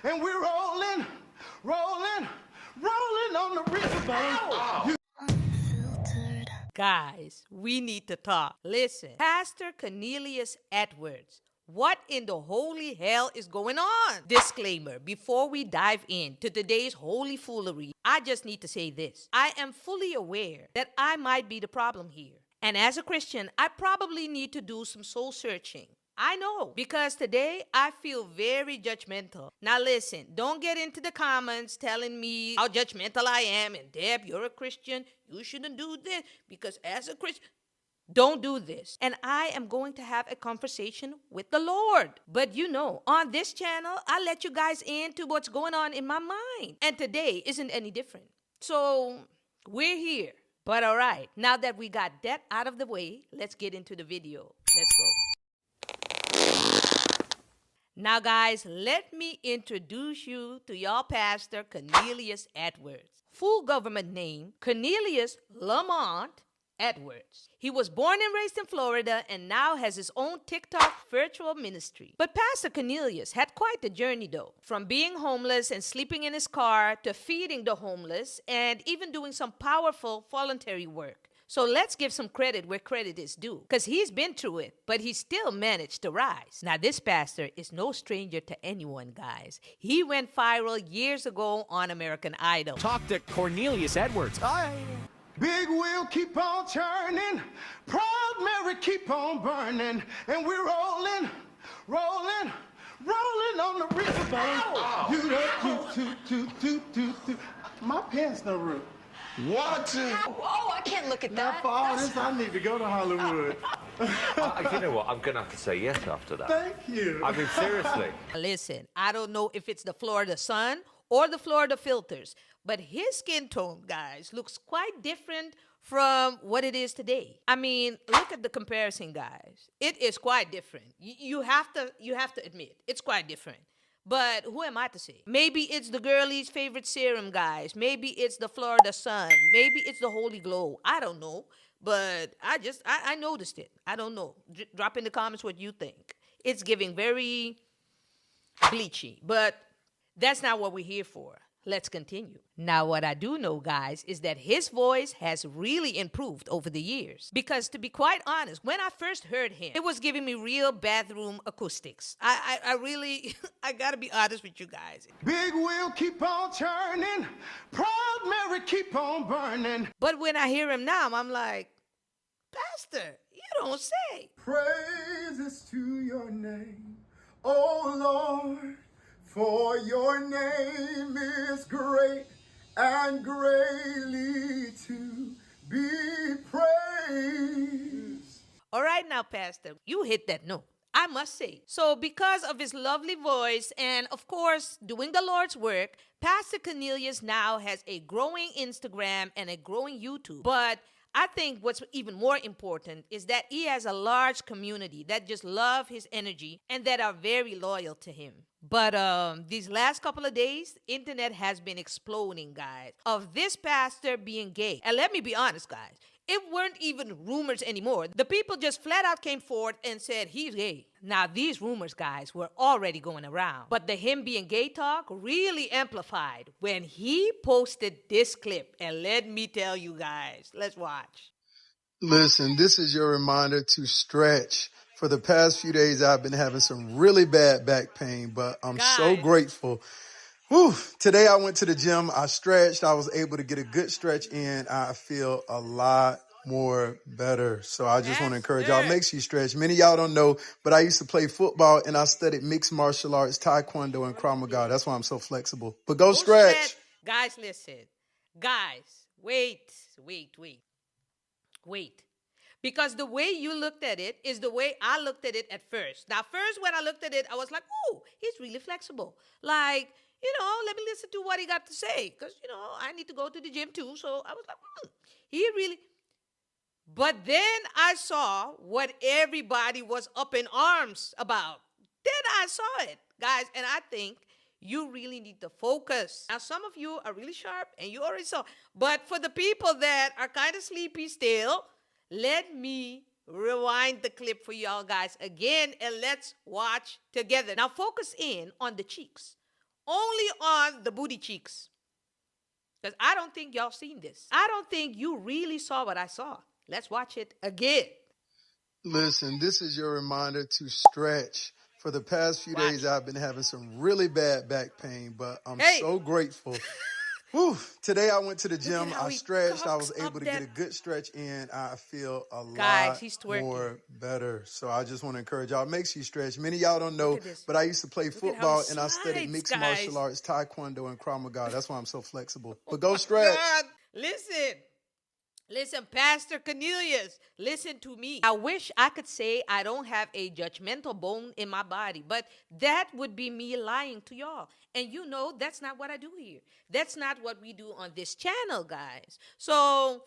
And we're rolling, rolling, rolling on the riverbank. Unfiltered. Guys, we need to talk. Listen, Pastor Cornelius Edwards, what in the holy hell is going on? Disclaimer, before we dive into today's holy foolery, I just need to say this. I am fully aware that I might be the problem here. And as a Christian, I probably need to do some soul searching. I know, because today I feel very judgmental. Now listen, don't get into the comments telling me how judgmental I am and Deb, you're a Christian, you shouldn't do this because as a Christian, don't do this. And I am going to have a conversation with the Lord. But you know, on this channel, I let you guys into what's going on in my mind. And today isn't any different. So we're here. But all right, now that we got that out of the way, let's get into the video. Let's go. Now, guys, let me introduce you to y'all Pastor Cornelius Edwards. Full government name, Cornelius Lamont Edwards. He was born and raised in Florida and now has his own TikTok virtual ministry. But Pastor Cornelius had quite the journey though. From being homeless and sleeping in his car to feeding the homeless and even doing some powerful voluntary work. So let's give some credit where credit is due, because he's been through it, but he still managed to rise. Now, this pastor is no stranger to anyone, guys. He went viral years ago on American Idol. Talk to Cornelius Edwards. Hi. Big wheel keep on turning, proud Mary keep on burning, and we're rolling, rolling, rolling on the riverbank. My pants no room. What? Oh, I can't look at that. For all this, I need to go to Hollywood. You know what? I'm going to have to say yes after that. Thank you. I mean, seriously. Listen, I don't know if it's the Florida sun or the Florida filters, but his skin tone, guys, looks quite different from what it is today. I mean, look at the comparison, guys. It is quite different. You have to admit, it's quite different. But who am I to say? Maybe it's the girlie's favorite serum, guys. Maybe it's the Florida sun. Maybe it's the Holy Glow. I don't know. But I noticed it. I don't know. Drop in the comments what you think. It's giving very bleachy. But that's not what we're here for. Let's continue. Now, what I do know, guys, is that his voice has really improved over the years. Because to be quite honest, when I first heard him, it was giving me real bathroom acoustics. I really, I gotta be honest with you guys. Big wheel keep on turning, proud Mary keep on burning. But when I hear him now, I'm like, Pastor, you don't say. Praises to your name, oh Lord. For your name is great and greatly to be praised. All right now, Pastor, you hit that note, I must say. So because of his lovely voice and, of course, doing the Lord's work, Pastor Cornelius now has a growing Instagram and a growing YouTube. But I think what's even more important is that he has a large community that just love his energy and that are very loyal to him. But these last couple of days, internet has been exploding, guys, of this pastor being gay. And let me be honest, guys, it weren't even rumors anymore. The people just flat out came forward and said he's gay. Now, these rumors, guys, were already going around. But the him being gay talk really amplified when he posted this clip. And let me tell you guys, let's watch. Listen, this is your reminder to stretch. For the past few days, I've been having some really bad back pain, but I'm so grateful. Whew. Today I went to the gym. I stretched. I was able to get a good stretch in. I feel a lot more better. So I just want to encourage y'all, make sure you stretch. Many of y'all don't know, but I used to play football and I studied mixed martial arts, taekwondo, and Krav Maga. That's why I'm so flexible. But go stretch. Guys, listen. Guys, wait. Because the way you looked at it is the way I looked at it at first. Now, first, when I looked at it, I was like, oh, he's really flexible. Like, you know, let me listen to what he got to say. Because, you know, I need to go to the gym too. So I was like, he really. But then I saw what everybody was up in arms about. Then I saw it, guys. And I think you really need to focus. Now, some of you are really sharp and you already saw. But for the people that are kind of sleepy still, let me rewind the clip for y'all guys again and let's watch together. Now focus in on the cheeks, only on the booty cheeks. Because I don't think y'all seen this. I don't think you really saw what I saw. Let's watch it again. Listen, this is your reminder to stretch. For the past few days, I've been having some really bad back pain, but I'm so grateful. Whew. Today I went to the gym. I stretched. I was able to get a good stretch in. I feel a lot more better. So I just want to encourage y'all. Make sure you stretch. Many of y'all don't know, but I used to play football and I studied mixed martial arts, taekwondo, and Krav Maga. That's why I'm so flexible. But go stretch. God. Listen, Pastor Cornelius, listen to me. I wish I could say I don't have a judgmental bone in my body, but that would be me lying to y'all. And you know that's not what I do here. That's not what we do on this channel, guys. So,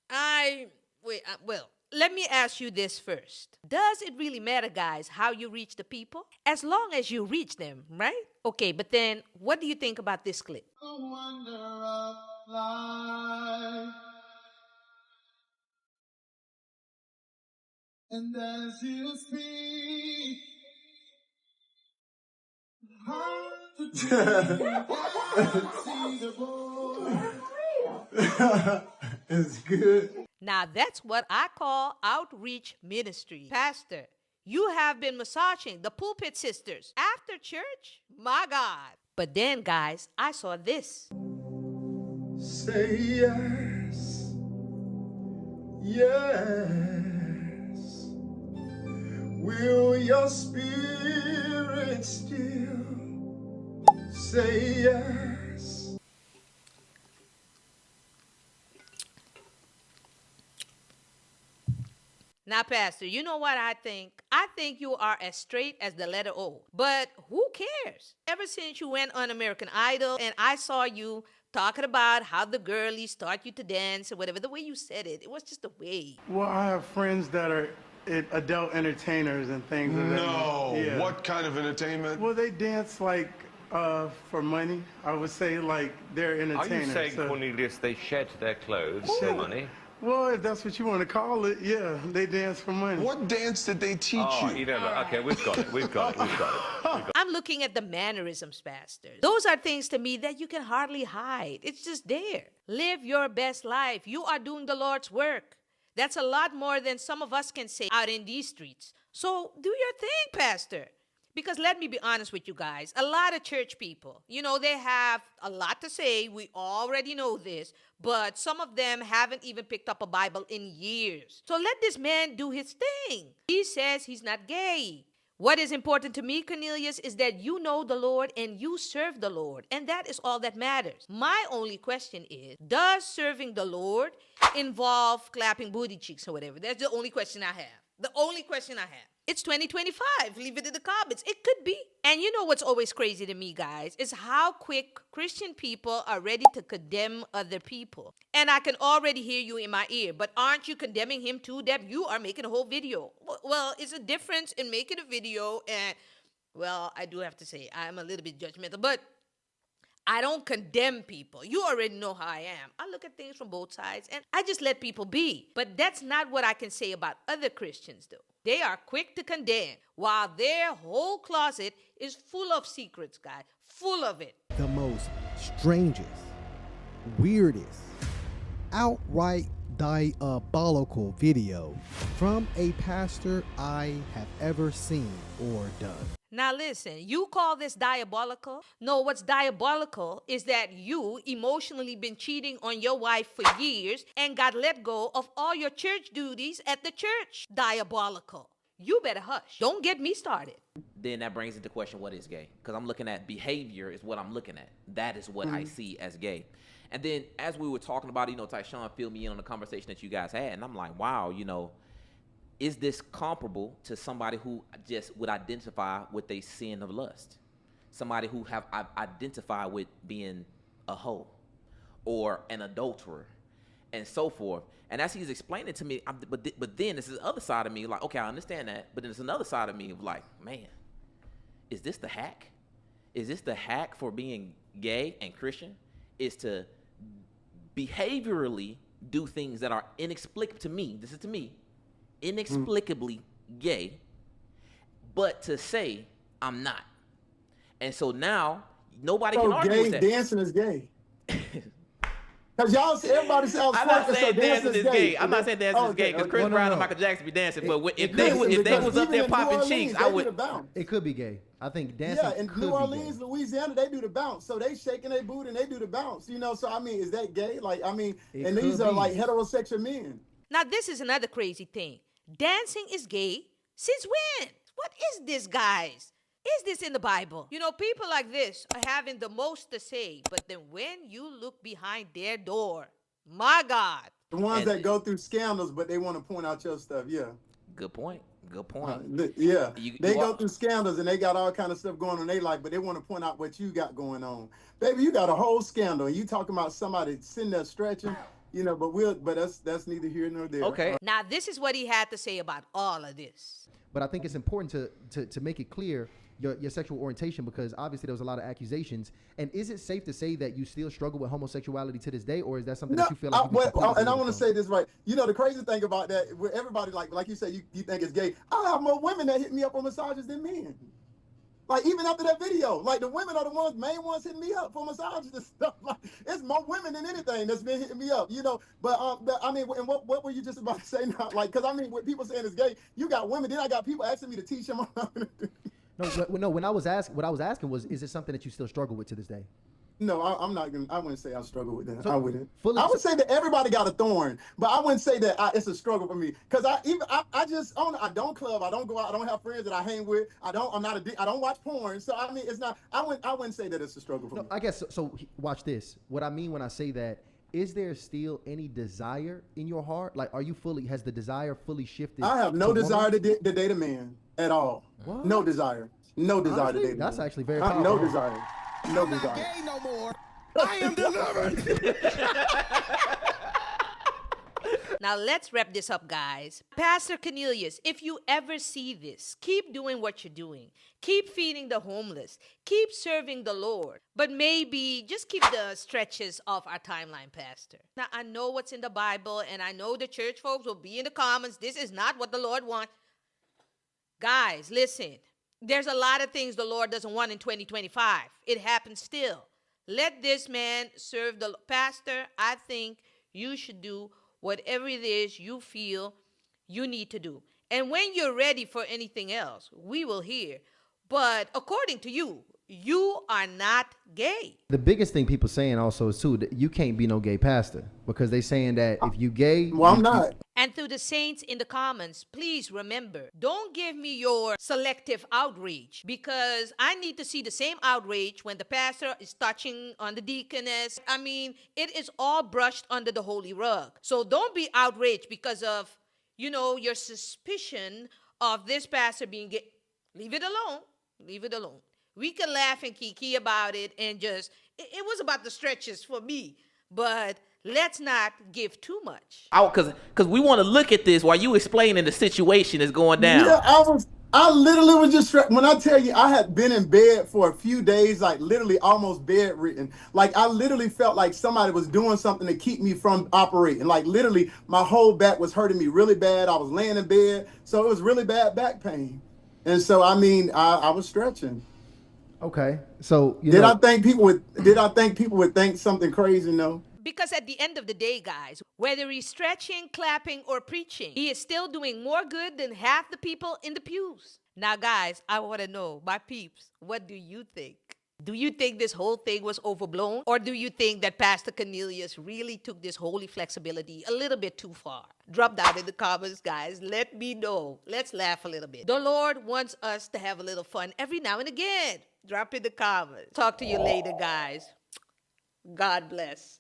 let me ask you this first. Does it really matter, guys, how you reach the people? As long as you reach them, right? Okay, but then what do you think about this clip? The wonder of life. And as you speak, hard to see the boy. It's good. Now that's what I call outreach ministry. Pastor, you have been massaging the pulpit sisters after church? My God. But then, guys, I saw this. Say yes, yes. Will your spirit still say yes? Now, Pastor, you know what I think? I think you are as straight as the letter O. But who cares? Ever since you went on American Idol and I saw you talking about how the girlies taught you to dance or whatever, the way you said it, it was just the way. Well, I have friends that are adult entertainers and things of that. No, yeah. What kind of entertainment? Well, they dance like for money. I would say like they're entertainers. Are you saying, Cornelius, they shed their clothes for money? Well, if that's what you want to call it, yeah, they dance for money. What dance did they teach you? You don't know. Okay, we've got it. I'm looking at the mannerisms, Pastor. Those are things to me that you can hardly hide. It's just there. Live your best life. You are doing the Lord's work. That's a lot more than some of us can say out in these streets. So do your thing, Pastor. Because let me be honest with you guys, a lot of church people, you know, they have a lot to say. We already know this, but some of them haven't even picked up a Bible in years. So let this man do his thing. He says he's not gay. What is important to me, Cornelius, is that you know the Lord and you serve the Lord. And that is all that matters. My only question is, does serving the Lord involve clapping booty cheeks or whatever? That's the only question I have. The only question I have. It's 2025. Leave it in the comments. It could be. And you know what's always crazy to me, guys, is how quick Christian people are ready to condemn other people. And I can already hear you in my ear. But aren't you condemning him too, Deb? You are making a whole video. Well, it's a difference in making a video and, well, I do have to say, I'm a little bit judgmental. But I don't condemn people. You already know how I am. I look at things from both sides and I just let people be. But that's not what I can say about other Christians, though. They are quick to condemn while their whole closet is full of secrets, guys. Full of it. The most strangest, weirdest, outright diabolical video from a pastor I have ever seen or done. Now listen, you call this diabolical? No, what's diabolical is that you emotionally been cheating on your wife for years and got let go of all your church duties at the church. Diabolical. You better hush. Don't get me started. Then that brings into question, what is gay? Because I'm looking at behavior is what I'm looking at. That is what I see as gay. And then as we were talking about, you know, Tyshawn filled me in on the conversation that you guys had. And I'm like, wow, you know, is this comparable to somebody who just would identify with a sin of lust? Somebody who have identified with being a hoe or an adulterer and so forth. And as he's explaining to me, but then this is the other side of me, like, okay, I understand that. But then there's another side of me of like, man, is this the hack? Is this the hack for being gay and Christian? Is to behaviorally do things that are inexplicable to me. This is to me. Inexplicably gay, but to say I'm not. And so now nobody So can argue gay with that. dancing is gay. Because y'all see everybody sounds I'm not twerking, saying so dancing is gay. I'm not Okay, saying dancing is gay because Chris No, no, Brown no. and Michael Jackson be dancing. But if listen, they because was up even there in New popping Orleans, cheeks, they I do would. the bounce. It could be gay. I think dancing Yeah, in could New be Orleans, gay. Louisiana, they do the bounce. So they shaking their booty and they do the bounce. So I mean, is that gay? Like, I mean, It and these could are be. like heterosexual men. Now, this is another crazy thing. Dancing is gay. Since when? What is this, guys? Is this in the Bible? People like this are having the most to say, but then when you look behind their door, my God. The ones And- that go through scandals, but they want to point out your stuff. Yeah. Good point. Good point. Yeah. They you go are- through scandals and they got all kind of stuff going on in their life, but they want to point out what you got going on. Baby, you got a whole scandal and you talking about somebody sitting there stretching, but that's neither here nor there. Okay. Now, this is what he had to say about all of this. But I think it's important to make it clear your sexual orientation, because obviously there was a lot of accusations. And is it safe to say that you still struggle with homosexuality to this day, or is that something that you feel like and I want to say this right. The crazy thing about that, where everybody like you say you think it's gay. I have more women that hit me up on massages than men. Like, even after that video, like, the women are the main ones hitting me up for massages and stuff. Like, it's more women than anything that's been hitting me up, But I mean, and what were you just about to say now? Like, because I mean, when people saying it's gay, you got women. Then I got people asking me to teach them. No, what I was asking was, is it something that you still struggle with to this day? No, I'm not gonna. I wouldn't say I struggle with that. So, I wouldn't. fully- I would say that everybody got a thorn, but I wouldn't say that it's a struggle for me. Cause I don't club. I don't go out. I don't have friends that I hang with. I don't watch porn. So I mean, it's not. I wouldn't say that it's a struggle for me. I guess so. Watch this. What I mean when I say that, is there still any desire in your heart? Like, has the desire fully shifted? I have no to desire woman? to date a man at all. What? No desire. No desire Honestly, to date a man. that's actually very powerful. No desire. No desire. Gay no more. I am delivered. Now, let's wrap this up, guys. Pastor Cornelius, if you ever see this, keep doing what you're doing. Keep feeding the homeless. Keep serving the Lord. But maybe just keep the stretches off our timeline, Pastor. Now, I know what's in the Bible, and I know the church folks will be in the comments. This is not what the Lord wants. Guys, listen. There's a lot of things the Lord doesn't want in 2025. It happens still. Let this man serve the pastor. I think you should do whatever it is you feel you need to do. And when you're ready for anything else, we will hear. But according to you, you are not gay. The biggest thing people saying also is too that you can't be no gay pastor, because they saying that if you gay, Well, I'm not. And to the saints in the comments, please remember, don't give me your selective outrage, because I need to see the same outrage when the pastor is touching on the deaconess. I mean, it is all brushed under the holy rug. So don't be outraged because of, your suspicion of this pastor being gay. Leave it alone. Leave it alone. We can laugh and kiki about it and just, it was about the stretches for me, but let's not give too much. Because we want to look at this while you explaining the situation is going down. Yeah, I literally was just, when I tell you, I had been in bed for a few days, like literally almost bedridden. Like, I literally felt like somebody was doing something to keep me from operating. Like, literally, my whole back was hurting me really bad. I was laying in bed, so it was really bad back pain. And so, I mean, I was stretching. okay. So Did I think people would think something crazy? No. Because at the end of the day, guys, whether he's stretching, clapping, or preaching, he is still doing more good than half the people in the pews. Now, guys, I want to know, my peeps, what do you think? Do you think this whole thing was overblown? Or do you think that Pastor Cornelius really took this holy flexibility a little bit too far? Drop down in the comments, guys. Let me know. Let's laugh a little bit. The Lord wants us to have a little fun every now and again. Drop in the comments. Talk to you later, guys. God bless.